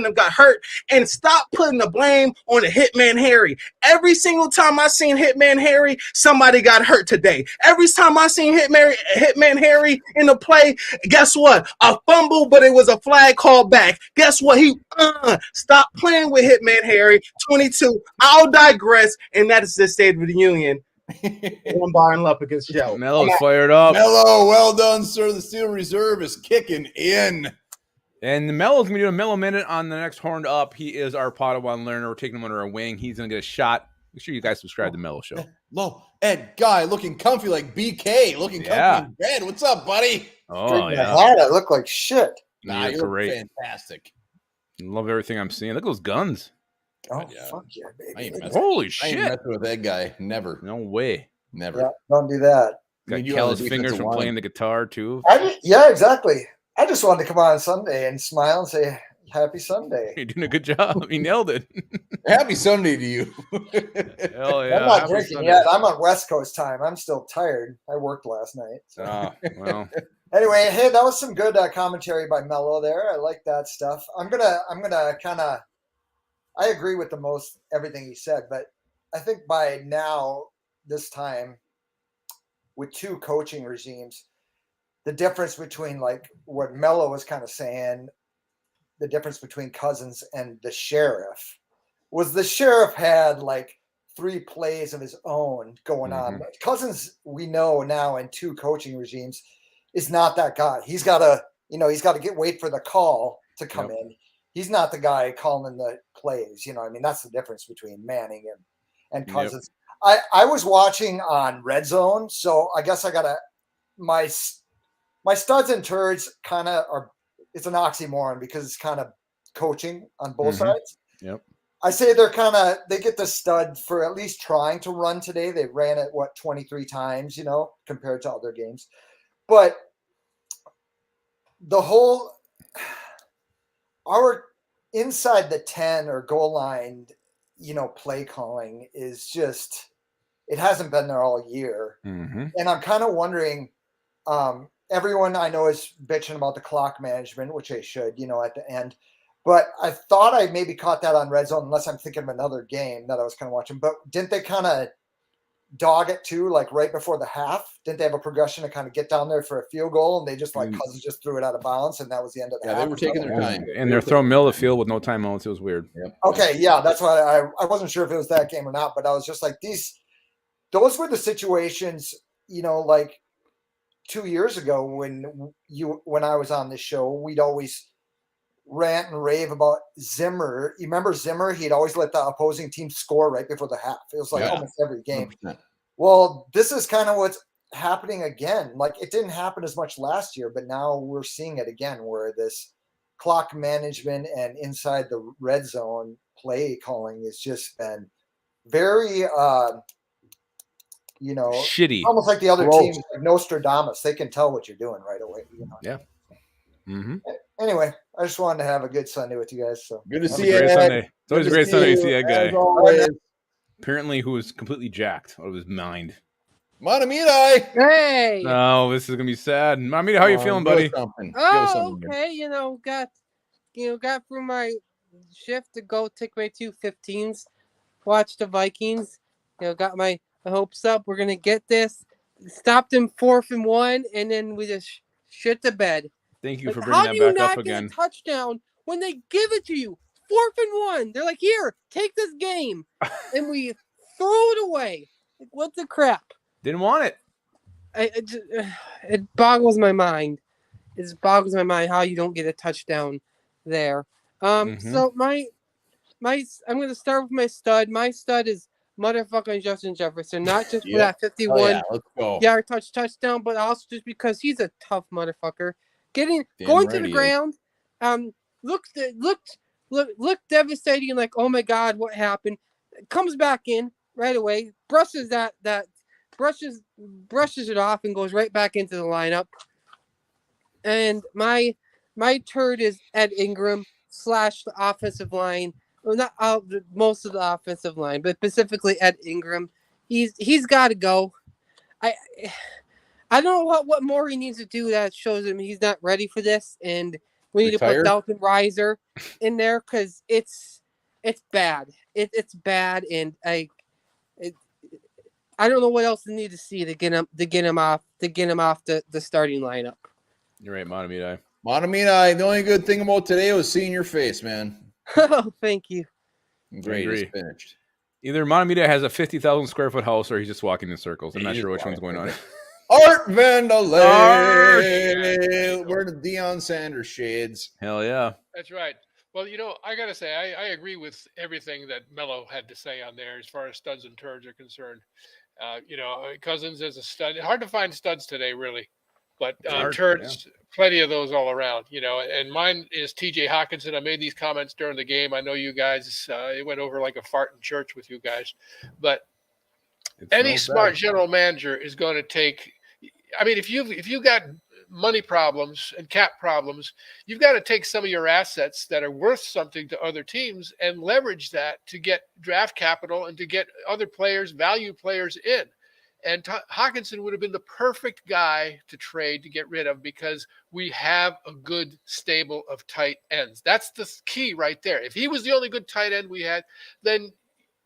have got hurt. And stop putting the blame on the Hitman Harry. Every single time I seen Hitman Harry, somebody got hurt today. Every time I seen Hitman Harry in the play, guess what? A fumble, but it was a flag called back. Guess what? Stop playing with Hitman Harry. 22. I'll digress, and that is the State of the Union. One bar and Lupicus show. Melo's fired up. Melo, well done, sir. The Steel Reserve is kicking in. And Melo's going to do a Melo Minute on the next Horned Up. He is our Padawan learner. We're taking him under our wing. He's going to get a shot. Make sure you guys subscribe to Melo Show. Low Ed Guy looking comfy like BK. Looking comfy in bed. What's up, buddy? Oh, yeah. I look like shit. Nah, you look great. Fantastic. Love everything I'm seeing. Look at those guns. Oh, fuck yeah, baby. Holy I shit. ain't messing with Ed Guy. Never. No way. Never. Yeah, don't do that. Got Kelly's fingers from playing the guitar, too. Yeah, exactly. I just wanted to come on Sunday and smile and say, happy Sunday. You're doing a good job. You nailed it. Happy Sunday to you. Hell yeah. I'm not drinking yet. I'm on West Coast time. I'm still tired. I worked last night. So. Well. Anyway, hey, that was some good commentary by Mello there. I like that stuff. I'm gonna kind of. I agree with most everything he said, but I think by now, this time, with two coaching regimes, the difference between like what Mello was kind of saying, the difference between Cousins and the Sheriff was the Sheriff had like 3 plays of his own going on. But Cousins, we know now in 2 coaching regimes, is not that guy. He's got to wait for the call to come in. He's not the guy calling the plays. I mean, that's the difference between Manning and Cousins. I was watching on Red Zone, so I guess I got to my studs and turds kind of are. It's an oxymoron because it's kind of coaching on both sides. Yep. I say they get the stud for at least trying to run today. They ran it 23 times, compared to other games. But the whole our inside the 10 or goal line, play calling is just, it hasn't been there all year. And I'm kind of wondering, everyone I know is bitching about the clock management, which they should, at the end. But I thought I maybe caught that on Red Zone, unless I'm thinking of another game that I was kind of watching. But didn't they kind of dog it too, like right before the half? Didn't they have a progression to kind of get down there for a field goal, and they just like Cousins just threw it out of bounds, and that was the end of the half? They were taking their time, and they're throwing middle of the field with no timeouts. It was weird. Yep. Okay, yeah, that's why I wasn't sure if it was that game or not, but I was just like, those were the situations, like 2 years ago when I was on this show, we'd always rant and rave about Zimmer. You remember Zimmer? He'd always let the opposing team score right before the half. It was like almost every game. 100%. Well, this is kind of what's happening again. Like, it didn't happen as much last year, but now we're seeing it again, where this clock management and inside the red zone play calling has just been very shitty, almost like the other teams, like Nostradamus. They can tell what you're doing right away. Yeah. Mm-hmm. Anyway, I just wanted to have a good Sunday with you guys. So good to see you. It's always a great Sunday to see that guy. Always. Apparently, who was completely jacked out of his mind. Manamidai. Hey. Oh, this is gonna be sad. Manamidai, how you feeling, buddy? Oh, okay. Got through my shift to go take my 2:15s, watch the Vikings. Got my hopes up. We're gonna get this. Stopped him 4th and 1, and then we just shit the bed. Thank you for bringing that back up again. How do you not get a touchdown when they give it to you? 4th and 1. They're like, here, take this game. And we throw it away. Like, what the crap? Didn't want it. It boggles my mind. It boggles my mind how you don't get a touchdown there. So my I'm going to start with my stud. My stud is motherfucking Justin Jefferson, not just for that 51-yard touchdown, but also just because he's a tough motherfucker. Going to the ground, looked devastating, like, oh my God, what happened? Comes back in right away, brushes it off, and goes right back into the lineup. And my turd is Ed Ingram / the offensive line. Well, not most of the offensive line, but specifically Ed Ingram. He's got to go. I don't know what more he needs to do that shows him he's not ready for this, and we need to put Dalton Reiser in there because it's bad. It's bad, and I don't know what else they need to see to get him off the starting lineup. You're right, Manamidai. Manamidai, the only good thing about today was seeing your face, man. Oh, thank you. Great. Finished. Either Manamidai has a 50,000 square foot house, or he's just walking in circles. I'm not sure which one's going on. Art Vandalay. We're the Deion Sanders shades. Hell yeah. That's right. Well, I got to say, I agree with everything that Mello had to say on there as far as studs and turds are concerned. Cousins is a stud. Hard to find studs today, really. But turds, plenty of those all around, and mine is TJ Hawkinson. I made these comments during the game. I know you guys, it went over like a fart in church with you guys, but any smart general manager is going to take, if you've got money problems and cap problems, you've got to take some of your assets that are worth something to other teams and leverage that to get draft capital and to get other players, value players in. And Hawkinson would have been the perfect guy to trade to get rid of because we have a good stable of tight ends. That's the key right there. If he was the only good tight end we had, then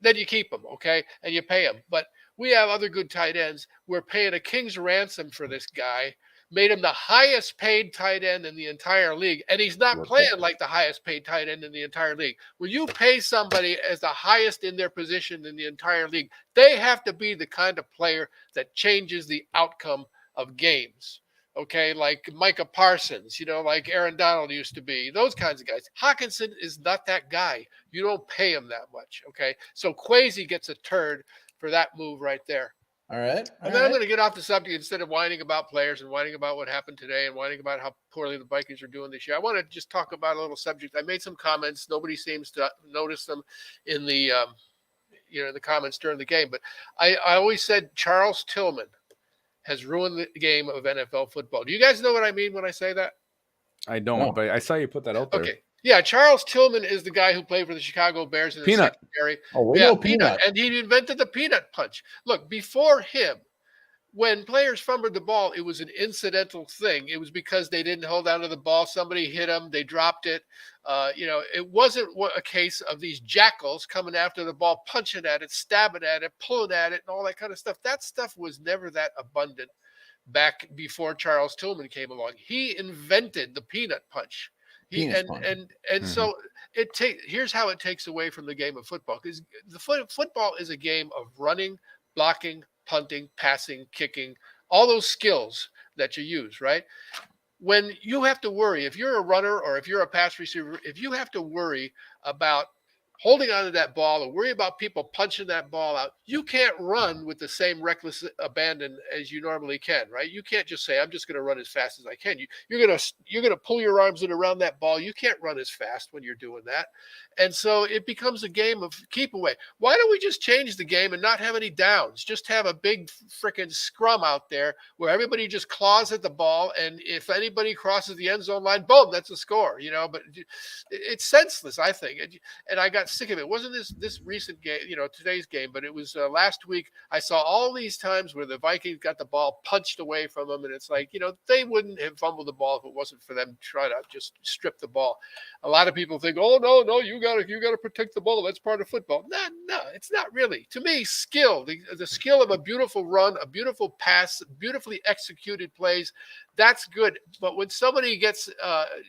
you keep him, okay, and you pay him. But we have other good tight ends. We're paying a king's ransom for this guy, made him the highest paid tight end in the entire league, and he's not playing like the highest paid tight end in the entire league. When you pay somebody as the highest in their position in the entire league, they have to be the kind of player that changes the outcome of games. Okay, like Micah Parsons, like Aaron Donald used to be, those kinds of guys. Hawkinson is not that guy. You don't pay him that much, okay? So Kwesi gets a turd for that move right there. All right. And then I'm going to get off the subject instead of whining about players and whining about what happened today and whining about how poorly the Vikings are doing this year. I want to just talk about a little subject. I made some comments. Nobody seems to notice them in the, the comments during the game. But I always said Charles Tillman has ruined the game of NFL football. Do you guys know what I mean when I say that? I don't, but I saw you put that out there. Okay. Yeah, Charles Tillman is the guy who played for the Chicago Bears in the secondary. Oh, we know Peanut. And he invented the peanut punch. Look, before him, when players fumbled the ball, it was an incidental thing. It was because they didn't hold on to the ball. Somebody hit them. They dropped it. It wasn't a case of these jackals coming after the ball, punching at it, stabbing at it, pulling at it, and all that kind of stuff. That stuff was never that abundant back before Charles Tillman came along. He invented the peanut punch. So here's how it takes away from the game of football, because the football is a game of running, blocking, punting, passing, kicking, all those skills that you use, right? When you have to worry, if you're a runner or if you're a pass receiver, if you have to worry about holding on to that ball or worry about people punching that ball out, you can't run with the same reckless abandon as you normally can, right? You can't just say, I'm just going to run as fast as I can. You're going to pull your arms in around that ball. You can't run as fast when you're doing that. And so it becomes a game of keep away. Why don't we just change the game and not have any downs? Just have a big freaking scrum out there where everybody just claws at the ball. And if anybody crosses the end zone line, boom, that's a score, but it's senseless, I think. And I got sick of it. It wasn't this recent game, today's game, but it was last week. I saw all these times where the Vikings got the ball punched away from them, and it's like, they wouldn't have fumbled the ball if it wasn't for them trying to just strip the ball. A lot of people think, oh no, you gotta protect the ball. That's part of football. No, it's not really. To me, skill, the skill of a beautiful run, a beautiful pass, beautifully executed plays, that's good. But when somebody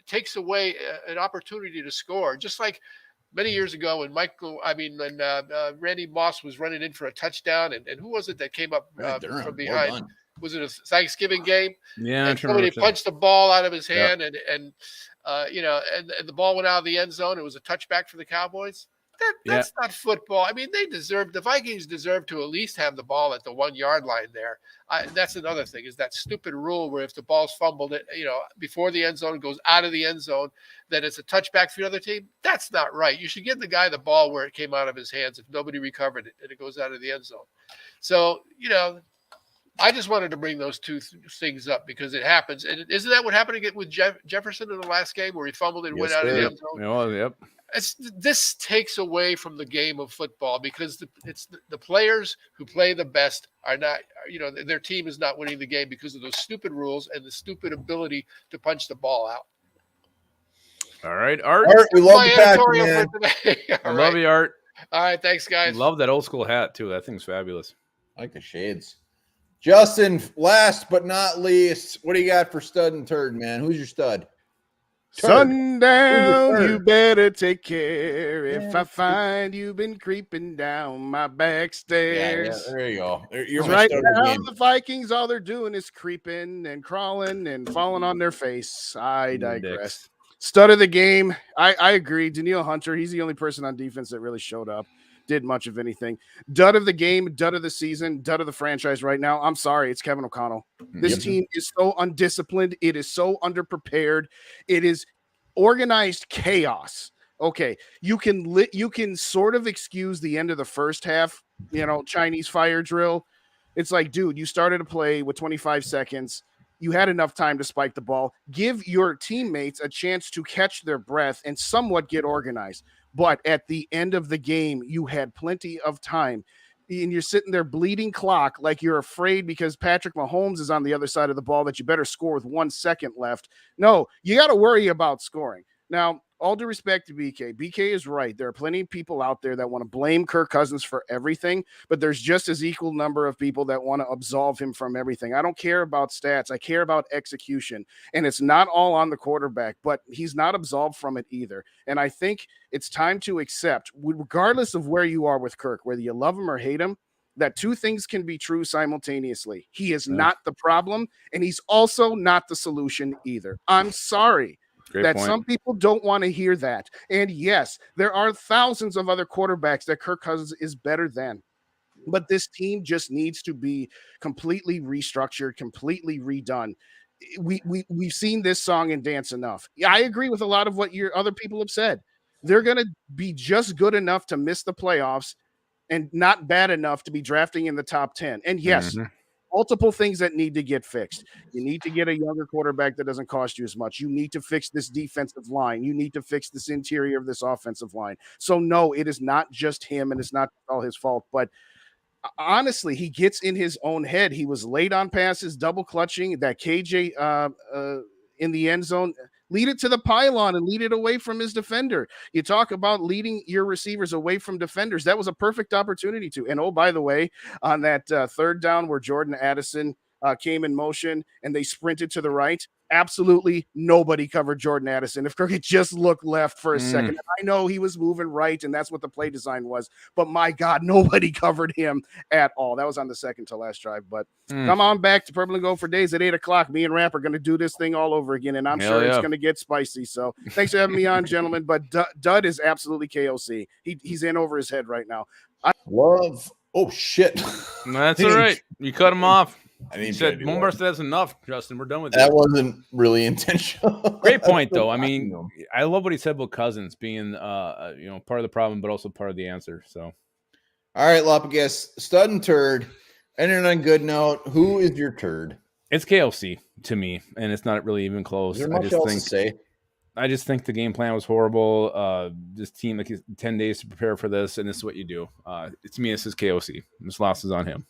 takes away an opportunity to score, just like many years ago when Randy Moss was running in for a touchdown, and who was it that came up from behind? Well, was it a Thanksgiving game? Yeah, and somebody punched the ball out of his hand, and the ball went out of the end zone. It was a touchback for the Cowboys. That's not football. I mean, the Vikings deserve to at least have the ball at the 1 yard line there. That's another thing, is that stupid rule where if the ball's fumbled, before the end zone goes out of the end zone, that it's a touchback for the other team. That's not right. You should give the guy the ball where it came out of his hands if nobody recovered it and it goes out of the end zone. So, I just wanted to bring those two things up because it happens. And isn't that what happened with Jefferson in the last game where he fumbled and went out of the end zone? Oh, yep. This takes away from the game of football because it's the players who play the best are not, their team is not winning the game because of those stupid rules and the stupid ability to punch the ball out. All right, Art. We love the pack, man. I love you, Art. All right, thanks, guys. Love that old school hat too. That thing's fabulous. I like the shades. Justin, last but not least, what do you got for stud and turd, man? Who's your stud? Sundown, you better take care if I find you've been creeping down my back stairs. Yeah, there you go. You're right now, the Vikings, all they're doing is creeping and crawling and falling on their face. I digress. Stud of the game, I agree. Danielle Hunter, he's the only person on defense that really showed up, did much of anything. Dud of the game, dud of the season, dud of the franchise right now. I'm sorry, it's Kevin O'Connell. This team is so undisciplined. It is so underprepared. It is organized chaos. Okay, you can sort of excuse the end of the first half, Chinese fire drill. It's like, dude, you started a play with 25 seconds. You had enough time to spike the ball. Give your teammates a chance to catch their breath and somewhat get organized. But at the end of the game, you had plenty of time. And you're sitting there bleeding clock like you're afraid because Patrick Mahomes is on the other side of the ball that you better score with 1 second left. No, you got to worry about scoring. Now, all due respect to BK. BK is right. There are plenty of people out there that want to blame Kirk Cousins for everything, but there's just as equal number of people that want to absolve him from everything. I don't care about stats. I care about execution, and it's not all on the quarterback, but he's not absolved from it either. And I think it's time to accept, regardless of where you are with Kirk, whether you love him or hate him, that two things can be true simultaneously. He is not the problem, and he's also not the solution either. I'm sorry. Great that point. Some people don't want to hear that. And yes, there are thousands of other quarterbacks that Kirk Cousins is better than. But this team just needs to be completely restructured, completely redone. We've seen this song and dance enough. Yeah, I agree with a lot of what your other people have said. They're going to be just good enough to miss the playoffs and not bad enough to be drafting in the top 10. And yes, multiple things that need to get fixed. You need to get a younger quarterback that doesn't cost you as much. You need to fix this defensive line. You need to fix this interior of this offensive line. So no, it is not just him and it's not all his fault, but honestly, he gets in his own head. He was late on passes, double clutching that KJ in the end zone. Lead it to the pylon and lead it away from his defender. You talk about leading your receivers away from defenders. That was a perfect opportunity to. And oh, by the way, on that third down where Jordan Addison came in motion and they sprinted to the right, absolutely nobody covered Jordan Addison. If Kirk had just looked left for a second, I know he was moving right and that's what the play design was, but my God, nobody covered him at all. That was on the second to last drive. But come on back to Purple and Gold for Days at 8:00. Me and Ramp are going to do this thing all over again, and I'm sure it's going to get spicy. So thanks for having me on, gentlemen. But Dud is absolutely KOC. He's in over his head right now. Oh shit! That's all right. You cut him off. He said, "Mombar said that's enough, Justin. We're done with that." Wasn't really intentional. Great point, though. I mean, I love what he said about Cousins being, part of the problem, but also part of the answer. So, all right, Lopagus, stud and turd. Ending on a good note. Who is your turd? It's KLC to me, and it's not really even close. Is there much else to say? I just think the game plan was horrible. This team, 10 days to prepare for this, and this is what you do. To me, this is KOC. This loss is on him.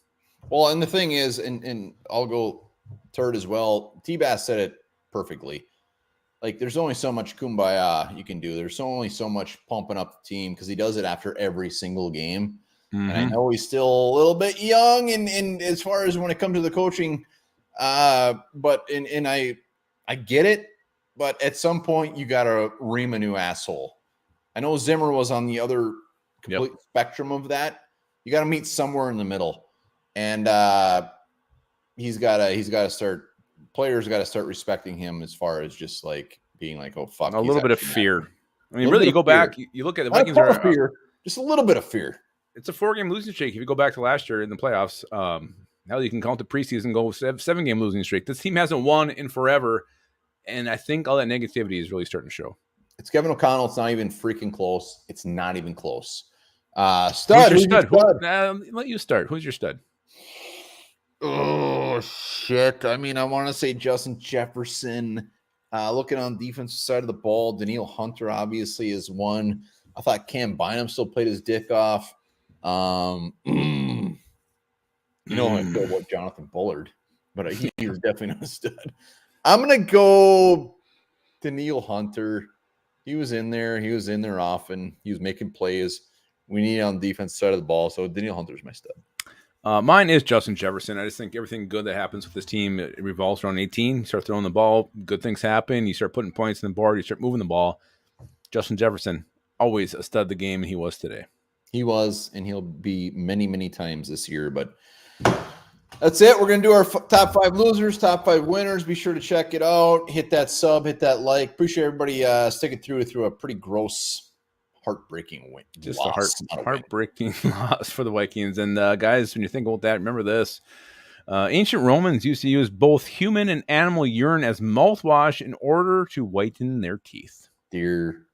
Well, and the thing is, and I'll go turd as well. T-Bass said it perfectly. Like, there's only so much kumbaya you can do. There's only so much pumping up the team because he does it after every single game. And I know he's still a little bit young, and as far as when it comes to the coaching, but I get it. But at some point, you got to ream a new asshole. I know Zimmer was on the other complete spectrum of that. You got to meet somewhere in the middle. And he's got to start. Players got to start respecting him as far as just like being like, oh fuck, a little bit of fear. I mean, really, you go back, you look at the Vikings. Are fear, just a little bit of fear. It's a 4-game losing streak. If you go back to last year in the playoffs, now you can count the preseason, go 7-game losing streak. This team hasn't won in forever, and I think all that negativity is really starting to show. It's Kevin O'Connell. It's not even freaking close. It's not even close. Stud. Who's your stud? Let you start. Who's your stud? Oh, shit. I mean, I want to say Justin Jefferson. Looking on the defensive side of the ball, Daniil Hunter obviously is one. I thought Cam Bynum still played his dick off. I feel about Jonathan Bullard, but he was definitely not a stud. I'm going to go Daniil Hunter. He was in there. He was in there often. He was making plays. We need on the defense side of the ball. So Daniil Hunter's my stud. Mine is Justin Jefferson. I just think everything good that happens with this team, it revolves around 18. You start throwing the ball, good things happen. You start putting points in the board. You start moving the ball. Justin Jefferson, always a stud of the game, and he was today. He was, and he'll be many, many times this year. But that's it. We're going to do our top 5 losers, top 5 winners. Be sure to check it out. Hit that sub, hit that like. Appreciate everybody sticking through a pretty gross, heartbreaking win. Just a heartbreaking loss for the Vikings. And guys, when you think about that, remember this. Ancient Romans used to use both human and animal urine as mouthwash in order to whiten their teeth. Dear